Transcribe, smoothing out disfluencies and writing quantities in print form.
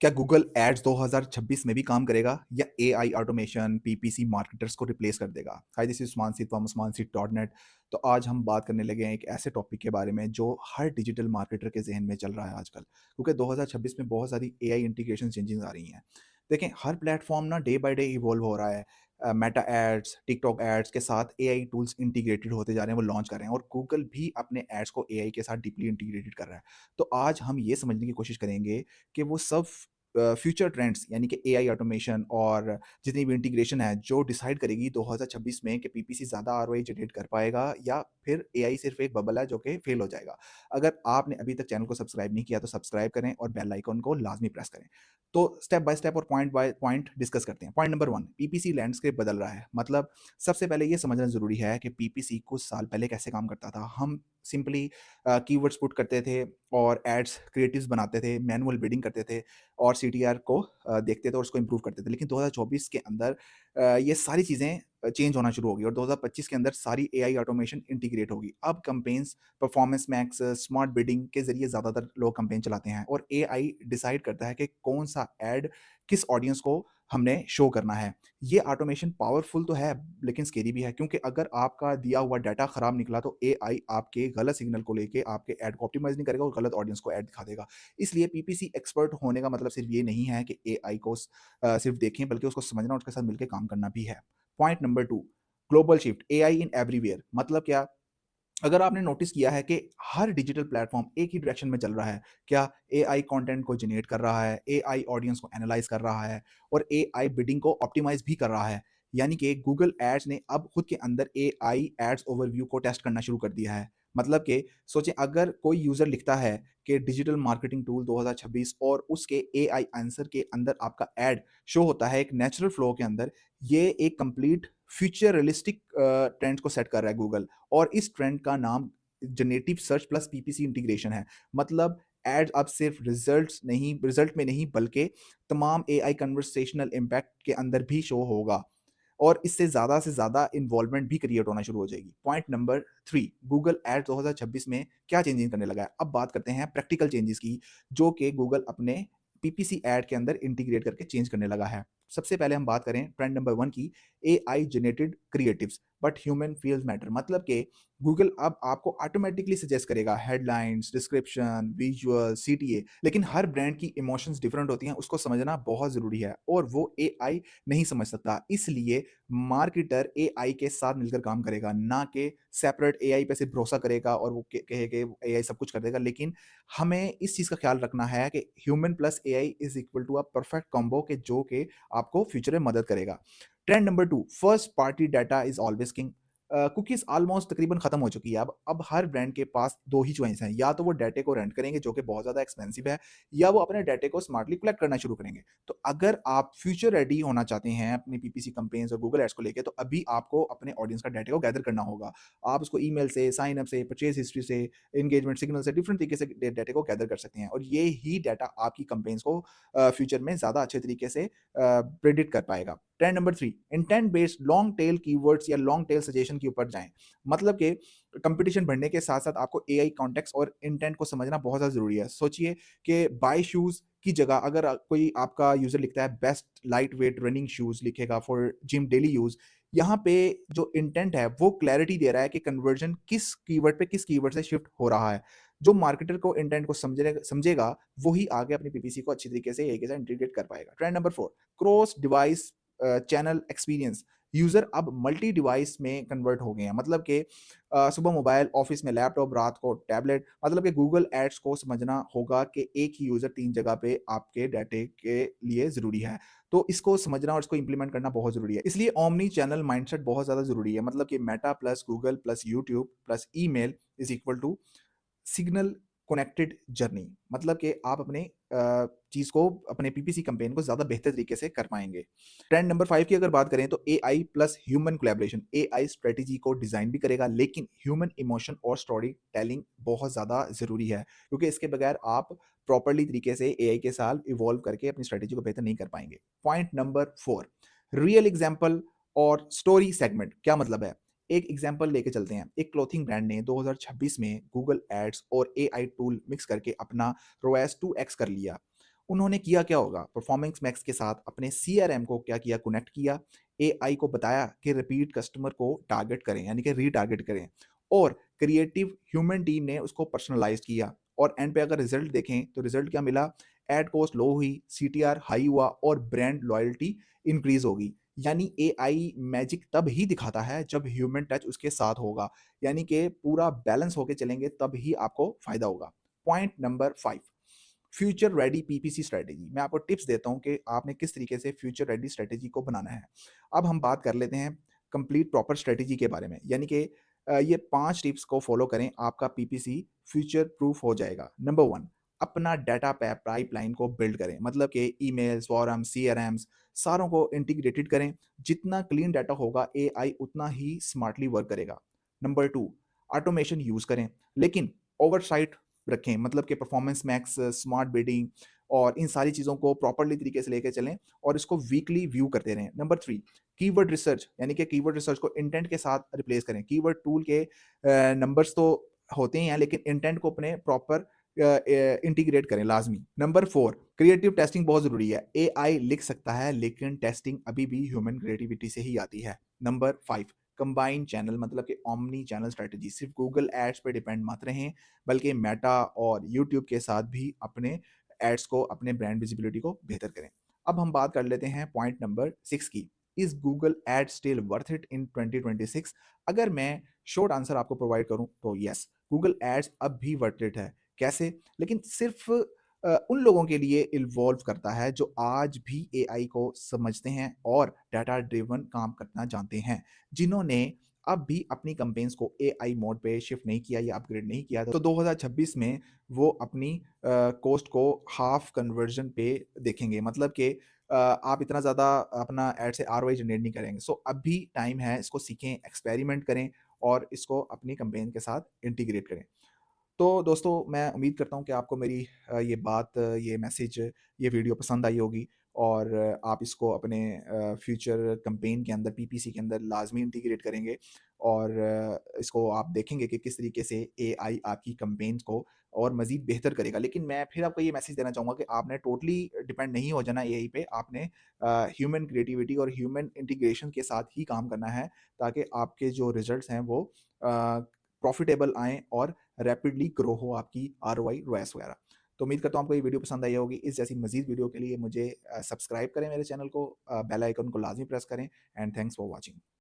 क्या Google ads 2026 में भी काम करेगा या एआई ऑटोमेशन पीपीसी मार्केटर्स को रिप्लेस कर देगा? Hi this is Usman from usmanseed.net। तो आज हम बात करने लगे हैं एक ऐसे टॉपिक के बारे में जो हर डिजिटल मार्केटर के ज़हन में चल रहा है आजकल। क्योंकि 2026 में बहुत सारी एआई इंटीग्रेशन चेंजेस आ रही हैं। देखें, हर प्लेटफॉर्म ना डे बाय डे इवॉल्व हो रहा है। मेटा एड्स, टिकटॉक एड्स के साथ एआई टूल्स इंटीग्रेटेड होते जा रहे हैं, वो लॉन्च कर रहे हैं और गूगल भी अपने एड्स को एआई के साथ डीपली इंटीग्रेटेड कर रहा है। तो आज हम ये समझने की कोशिश करेंगे कि वो सब फ्यूचर ट्रेंड्स यानी कि एआई ऑटोमेशन और जितनी भी इंटीग्रेशन है जो डिसाइड करेगी 2026 में कि पीपीसी ज़्यादा आरओआई जनरेट कर पाएगा या फिर एआई सिर्फ एक बबल है जो कि फेल हो जाएगा। अगर आपने अभी तक चैनल को सब्सक्राइब नहीं किया तो सब्सक्राइब करें और बेल आइकन को लाजमी प्रेस करें। तो स्टेप बाय स्टेप और पॉइंट बाय पॉइंट डिस्कस करते हैं। पॉइंट नंबर 1, पीपीसी लैंडस्केप बदल रहा है। मतलब सबसे पहले ये समझना ज़रूरी है कि पीपीसी कुछ साल पहले कैसे काम करता था। हम सिंपली कीवर्ड्स पुट करते थे और एड्स क्रिएटिव्स बनाते थे, मैनुअल बिडिंग करते थे और सीटीआर को देखते थे और उसको इम्प्रूव करते थे। लेकिन 2024 के अंदर ये सारी चीज़ें चेंज होना शुरू होगी और 2025 के अंदर सारी एआई ऑटोमेशन इंटीग्रेट होगी। अब campaigns performance max, smart bidding के ज़रिए ज़्यादातर लोग कैम्पेन चलाते हैं और एआई डिसाइड करता है कि कौन-सा एड किस ऑडियंस को हमने शो करना है। ये ऑटोमेशन पावरफुल तो है, लेकिन स्केरी भी है क्योंकि अगर आपका दिया हुआ डाटा खराब निकला तो एआई आपके गलत सिग्नल को लेके आपके एड को ऑप्टिमाइज़ नहीं करेगा और गलत ऑडियंस को एड दिखा देगा। इसलिए पीपीसी एक्सपर्ट होने का मतलब सिर्फ ये नहीं है कि एआई को सिर्फ देखें, बल्कि उसको समझना और उसके साथ मिलकर काम करना भी है। Point number 2, global shift AI in everywhere. मतलब क्या? अगर आपने नोटिस किया है कि हर डिजिटल प्लेटफॉर्म एक ही डायरेक्शन में चल रहा है। क्या? एआई कंटेंट को जनरेट कर रहा है, एआई ऑडियंस को एनालाइज कर रहा है और एआई बिडिंग को ऑप्टिमाइज भी कर रहा है। यानी कि गूगल एड्स ने अब खुद के अंदर एआई एड्स ओवरव्यू को टेस्ट करना शुरू कर दिया है। मतलब कि सोचें, अगर कोई यूजर लिखता है कि डिजिटल मार्केटिंग टूल 2026 और उसके एआई आंसर के अंदर आपका एड शो होता है एक नेचुरल फ्लो के अंदर, ये एक कंप्लीट फ्यूचर रियलिस्टिक ट्रेंड्स को सेट कर रहा है गूगल। और इस ट्रेंड का नाम generative search plus PPC integration है। मतलब एड्स अब सिर्फ रिजल्ट में नहीं बल्कि तमाम एआई कन्वर्सेशनल इम्पैक्ट के अंदर भी शो होगा और इससे ज़्यादा से ज़्यादा इन्वॉल्वमेंट भी क्रिएट होना शुरू हो जाएगी। पॉइंट नंबर 3, गूगल एड्स 2026 में क्या चेंजेस करने लगा है। अब बात करते हैं प्रैक्टिकल चेंजेस की जो कि गूगल अपने पीपीसी एड के अंदर इंटीग्रेट करके चेंज करने लगा है। सबसे पहले हम बात करें ट्रेंड नंबर 1 की, AI generated creatives but human feels matter. मतलब कि गूगल अब आपको ऑटोमेटिकली सजेस्ट करेगा हेडलाइंस, डिस्क्रिप्शन, विजुअल, सीटीए, लेकिन हर ब्रांड की इमोशंस डिफरेंट होती हैं, उसको समझना बहुत ज़रूरी है और वो एआई नहीं समझ सकता। इसलिए मार्केटर एआई के साथ मिलकर काम करेगा, ना कि सेपरेट एआई पे सिर्फ भरोसा करेगा और वो कहे कि एआई सब कुछ कर देगा। लेकिन हमें इस चीज़ का ख्याल रखना है कि human plus AI is equal to a perfect combo के जो कि आपको फ्यूचर में मदद करेगा। Trend number 2, first party data is always king. Cookies almost तकरीबन खत्म हो चुकी है। अब हर ब्रांड के पास 2 ही चॉइस हैं, या तो वो डाटे को रेंट करेंगे जो कि बहुत ज़्यादा एक्सपेंसिव है, या वो अपने डाटे को स्मार्टली कलेक्ट करना शुरू करेंगे। तो अगर आप फ्यूचर रेडी होना चाहते हैं अपनी पीपीसी कैम्पेन्स और गूगल एड्स को लेके, तो अभी आपको अपने ऑडियंस का डाटा को गैदर करना होगा। आप उसको ईमेल से, साइन अप से, परचेज हिस्ट्री से, एंगेजमेंट सिग्नल से डिफरेंट तरीके से डाटा को गैदर कर सकते हैं और ये ही डाटा आपकी कैम्पेन्स को फ्यूचर में ज़्यादा अच्छे तरीके से प्रेडिक्ट कर पाएगा। Trend number 3, intent based long tail keywords या लॉन्ग टेल सजेशन के ऊपर जाएँ। मतलब कि कंपटीशन बढ़ने के साथ-साथ आपको एआई कॉन्टेक्स्ट और इंटेंट को समझना बहुत ज़्यादा ज़रूरी है। सोचिए कि बाय शूज़ की जगह अगर कोई आपका यूज़र लिखता है best light weight running shoes लिखेगा फॉर जिम डेली यूज़, यहाँ पे जो इंटेंट है वो क्लैरिटी दे रहा है कि कन्वर्जन किस कीवर्ड पे किस कीवर्ड से शिफ्ट हो रहा है। जो मार्केटर को इंटेंट को समझेगा वो ही आगे अपनी पीपीसी को अच्छी तरीके से एआई के साथ इंटीग्रेट कर पाएगा। Trend number 4, cross device channel experience. User अब मल्टी डिवाइस में कन्वर्ट हो गए हैं। मतलब कि सुबह मोबाइल, ऑफ़िस में लैपटॉप, रात को टैबलेट। मतलब कि गूगल एड्स को समझना होगा कि एक ही यूज़र 3 जगह पे आपके डाटे के लिए ज़रूरी है। तो इसको समझना और इसको इम्प्लीमेंट करना बहुत ज़रूरी है। इसलिए ओमनी चैनल माइंडसेट बहुत ज़्यादा ज़रूरी है। मतलब कि Meta plus Google plus YouTube plus email is equal to signal connected journey. मतलब कि आप अपने चीज़ को अपने पीपीसी कैंपेन को ज़्यादा बेहतर तरीके से कर पाएँगे। ट्रेंड नंबर 5 की अगर बात करें तो AI plus human collaboration. AI strategy को डिज़ाइन भी करेगा, लेकिन ह्यूमन इमोशन और स्टोरी टेलिंग बहुत ज़्यादा ज़रूरी है, क्योंकि इसके बगैर आप प्रॉपर्ली तरीके से एआई के साथ इवॉल्व करके अपनी स्ट्रैटेजी को बेहतर नहीं कर पाएँगे। पॉइंट नंबर 4, रियल एग्ज़ाम्पल और स्टोरी सेगमेंट। क्या मतलब है? एक एग्जांपल लेके चलते हैं। एक क्लॉथिंग ब्रांड ने 2026 में गूगल एड्स और एआई टूल मिक्स करके अपना रोएस 2x कर लिया उन्होंने किया क्या होगा, परफॉर्मेंस मैक्स के साथ अपने सीआरएम को क्या किया, कनेक्ट किया, एआई को बताया कि रिपीट कस्टमर को टारगेट करें, यानी कि रीटारगेट करें, और क्रिएटिव ह्यूमन टीम ने उसको पर्सनलाइज़ किया, और एंड पे अगर रिजल्ट देखें तो रिजल्ट क्या मिला, एड कॉस्ट लो हुई, सीटीआर हाई हुआ और ब्रांड लॉयल्टी इंक्रीज़ होगी। यानी एआई मैजिक तब ही दिखाता है जब ह्यूमन टच उसके साथ होगा, यानी कि पूरा बैलेंस होके चलेंगे तब ही आपको फ़ायदा होगा। Point number 5, future ready PPC strategy. मैं आपको टिप्स देता हूँ कि आपने किस तरीके से फ्यूचर रेडी स्ट्रेटेजी को बनाना है। अब हम बात कर लेते हैं कंप्लीट प्रॉपर स्ट्रेटेजी के बारे में, यानी कि ये 5 टिप्स को फॉलो करें, आपका पीपीसी फ्यूचर प्रूफ हो जाएगा। नंबर 1, अपना डाटा पाइपलाइन को बिल्ड करें, मतलब कि ईमेल्स, फॉरम, सीआरएम्स सारों को इंटीग्रेटेड करें। जितना क्लीन डाटा होगा, एआई उतना ही स्मार्टली वर्क करेगा। नंबर 2, ऑटोमेशन यूज़ करें, लेकिन ओवरसाइट रखें, मतलब कि परफॉर्मेंस मैक्स, स्मार्ट बिडिंग और इन सारी चीज़ों को प्रॉपर्ली तरीके से लेके चलें और इसको वीकली व्यू करते रहें। नंबर 3, कीवर्ड रिसर्च, यानी कि कीवर्ड रिसर्च को इंटेंट के साथ रिप्लेस करें। कीवर्ड टूल के नंबर्स तो होते ही हैं, लेकिन इंटेंट को अपने प्रॉपर इंटीग्रेट करें लाजमी। नंबर 4, क्रिएटिव टेस्टिंग बहुत ज़रूरी है। एआई लिख सकता है, लेकिन टेस्टिंग अभी भी ह्यूमन क्रिएटिविटी से ही आती है। नंबर 5, कंबाइन चैनल, मतलब कि ओमनी चैनल स्ट्रेटजी। सिर्फ गूगल एड्स पे डिपेंड मत रहें, बल्कि मेटा और यूट्यूब के साथ भी अपने एड्स को, अपने ब्रांड विजिबिलिटी को बेहतर करें। अब हम बात कर लेते हैं पॉइंट नंबर 6 की। Is Google ad still worth it in 2026? अगर मैं शॉर्ट आंसर आपको प्रोवाइड करूं तो यस, गूगल एड्स अब भी वर्थ इट है। कैसे? लेकिन सिर्फ उन लोगों के लिए इन्वॉल्व करता है जो आज भी एआई को समझते हैं और डाटा ड्रिवन काम करना जानते हैं, जिन्होंने अब भी अपनी कैंपेन्स को एआई मोड पे शिफ्ट नहीं किया या अपग्रेड नहीं किया। तो 2026 में वो अपनी कॉस्ट को हाफ कन्वर्जन पे देखेंगे, मतलब कि आप इतना ज़्यादा अपना एड से आरओआई जनरेट नहीं करेंगे। सो अभी टाइम है, इसको सीखें, एक्सपेरिमेंट करें और इसको अपनी कैंपेन के साथ इंटीग्रेट करें। तो दोस्तों, मैं उम्मीद करता हूँ कि आपको मेरी ये बात, ये मैसेज, ये वीडियो पसंद आई होगी और आप इसको अपने फ्यूचर कैंपेन के अंदर, पीपीसी के अंदर लाज़मी इंटीग्रेट करेंगे और इसको आप देखेंगे कि किस तरीके से एआई आपकी कैंपेन्स को और मज़ीद बेहतर करेगा। लेकिन मैं फिर आपको ये मैसेज देना चाहूँगा कि आपने टोटली डिपेंड नहीं हो जाना एआई पे, आपने ह्यूमन क्रिएटिविटी और ह्यूमन इंटीग्रेशन के साथ ही काम करना है, ताकि आपके जो रिज़ल्ट्स हैं वो प्रॉफ़िटेबल आएँ और रैपिडली ग्रो हो आपकी आरओआई, रोएस वगैरह। तो उम्मीद करता हूँ आपको ये वीडियो पसंद आई होगी। इस जैसी मज़ीद वीडियो के लिए मुझे सब्सक्राइब करें मेरे चैनल को, बेल आइकन को लाज़मी प्रेस करें एंड थैंक्स फॉर वॉचिंग।